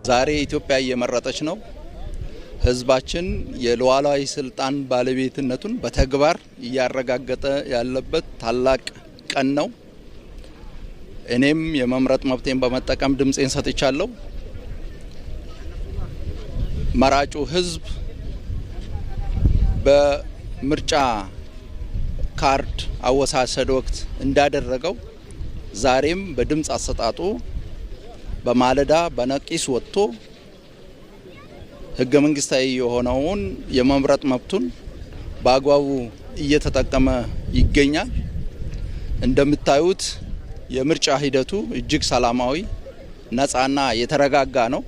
ዛሬ ኢትዮጵያ እየመረጠች ነው። ህዝባችን የሉዓላዊ ስልጣን ባለቤትነቱን በተግባር እያረጋገጠ ያለበት ታላቅ ቀን ነው። እኔም የመምረጥ መብቴን በመጠቀም ድምጼን ሰጥቻለሁ። መራጩ ህዝብ በምርጫ ካርድ አወሳሰድ ወቅት እንዳደረገው ዛሬም በድምጽ አሰጣጡ በማለዳ በነቂስ ወጥቶ ህገ መንግስታዊ የሆነውን የመምረጥ መብቱን በአግባቡ እየተጠቀመ ይገኛል። እንደምታዩት የምርጫ ሂደቱ እጅግ ሰላማዊ፣ ነፃና የተረጋጋ ነው።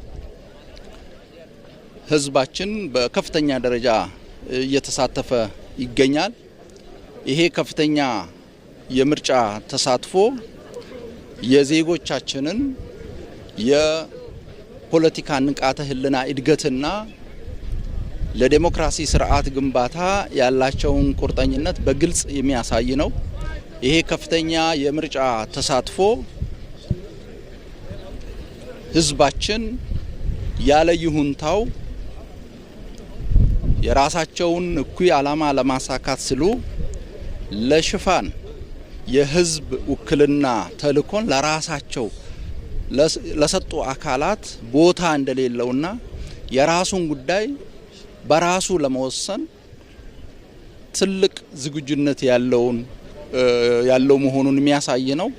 ህዝባችን በከፍተኛ ደረጃ እየተሳተፈ ይገኛል። ይሄ ከፍተኛ የምርጫ ተሳትፎ የዜጎቻችንን የፖለቲካ ንቃተ ህልና እድገትና ለዲሞክራሲ ስርዓት ግንባታ ያላቸውን ቁርጠኝነት በግልጽ የሚያሳይ ነው። ይሄ ከፍተኛ የምርጫ ተሳትፎ ህዝባችን ያለ ይሁንታው የራሳቸውን እኩይ ዓላማ ለማሳካት ሲሉ ለሽፋን የህዝብ ውክልና ተልእኮን ለራሳቸው ለሰጡ አካላት ቦታ እንደሌለውና የራሱን ጉዳይ በራሱ ለመወሰን ትልቅ ዝግጁነት ያለው መሆኑን የሚያሳይ ነው።